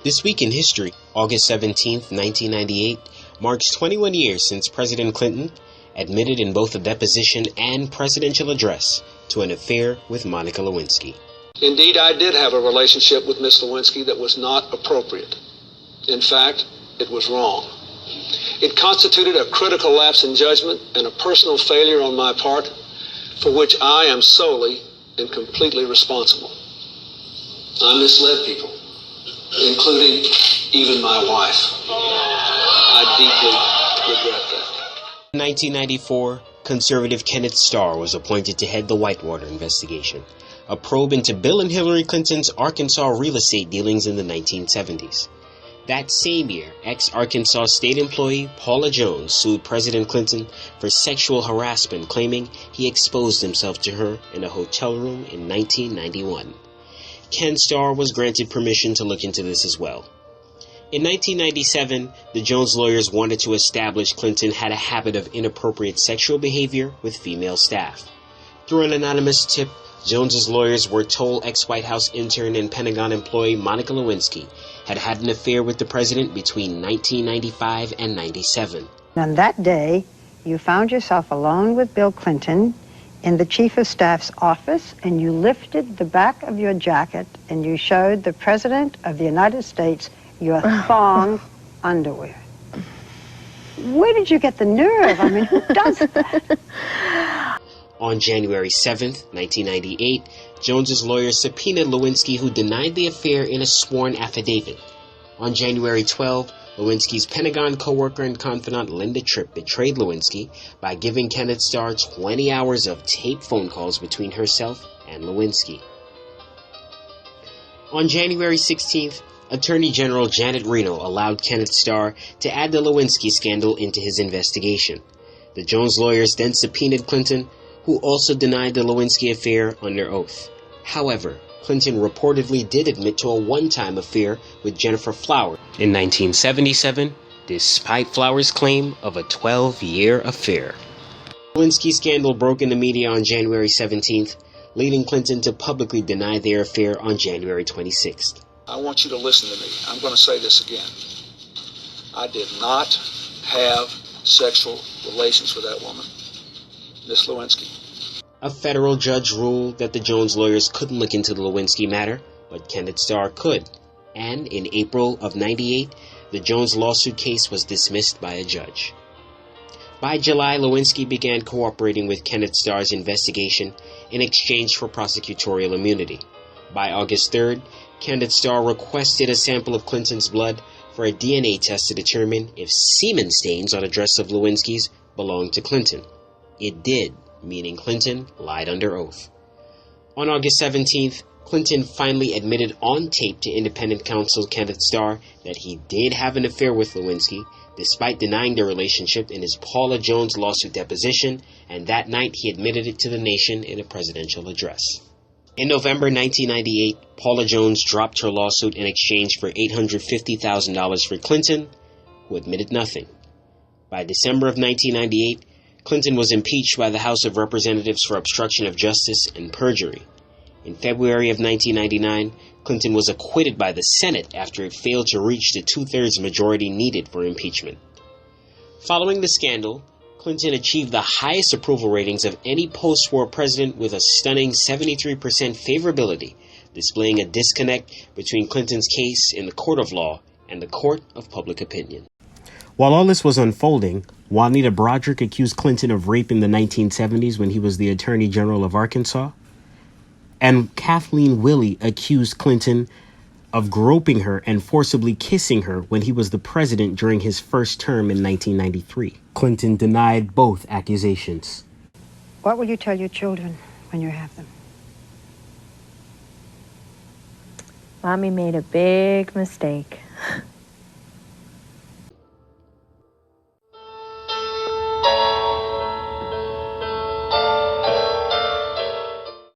This week in history, August 17, 1998, marks 21 years since President Clinton admitted in both a deposition and presidential address to an affair with Monica Lewinsky. Indeed, I did have a relationship with Miss Lewinsky that was not appropriate. In fact, it was wrong. It constituted a critical lapse in judgment and a personal failure on my part for which I am solely and completely responsible. I misled people, including even my wife. I deeply regret that. In 1994, conservative Kenneth Starr was appointed to head the Whitewater investigation, a probe into Bill and Hillary Clinton's Arkansas real estate dealings in the 1970s. That same year, ex-Arkansas state employee Paula Jones sued President Clinton for sexual harassment, claiming he exposed himself to her in a hotel room in 1991. Ken Starr was granted permission to look into this as well. In 1997, the Jones lawyers wanted to establish Clinton had a habit of inappropriate sexual behavior with female staff. Through an anonymous tip, Jones's lawyers were told ex-White House intern and Pentagon employee Monica Lewinsky had an affair with the president between 1995 and 97. On that day, you found yourself alone with Bill Clinton in the Chief of Staff's office, and you lifted the back of your jacket and you showed the President of the United States your thong underwear. Where did you get the nerve? I mean, who does that? On January 7, 1998, Jones's lawyers subpoenaed Lewinsky, who denied the affair in a sworn affidavit. On January 12, Lewinsky's Pentagon co-worker and confidant Linda Tripp betrayed Lewinsky by giving Kenneth Starr 20 hours of taped phone calls between herself and Lewinsky. On January 16th, Attorney General Janet Reno allowed Kenneth Starr to add the Lewinsky scandal into his investigation. The Jones lawyers then subpoenaed Clinton, who also denied the Lewinsky affair under oath. However, Clinton reportedly did admit to a one-time affair with Jennifer Flowers in 1977, despite Flowers' claim of a 12-year affair. The Lewinsky scandal broke in the media on January 17th, leading Clinton to publicly deny their affair on January 26th. I want you to listen to me. I'm going to say this again. I did not have sexual relations with that woman, Miss Lewinsky. A federal judge ruled that the Jones lawyers couldn't look into the Lewinsky matter, but Kenneth Starr could. And in April of '98, the Jones lawsuit case was dismissed by a judge. By July, Lewinsky began cooperating with Kenneth Starr's investigation in exchange for prosecutorial immunity. By August 3rd, Kenneth Starr requested a sample of Clinton's blood for a DNA test to determine if semen stains on a dress of Lewinsky's belonged to Clinton. It did, meaning Clinton lied under oath. On August 17th, Clinton finally admitted on tape to independent counsel Kenneth Starr that he did have an affair with Lewinsky, despite denying their relationship in his Paula Jones lawsuit deposition, and that night he admitted it to the nation in a presidential address. In November 1998, Paula Jones dropped her lawsuit in exchange for $850,000 for Clinton, who admitted nothing. By December of 1998, Clinton was impeached by the House of Representatives for obstruction of justice and perjury. In February of 1999, Clinton was acquitted by the Senate after it failed to reach the two-thirds majority needed for impeachment. Following the scandal, Clinton achieved the highest approval ratings of any post-war president with a stunning 73% favorability, displaying a disconnect between Clinton's case in the court of law and the court of public opinion. While all this was unfolding, Juanita Broaddrick accused Clinton of rape in the 1970s when he was the Attorney General of Arkansas, and Kathleen Willey accused Clinton of groping her and forcibly kissing her when he was the president during his first term in 1993. Clinton denied both accusations. What will you tell your children when you have them? Mommy made a big mistake.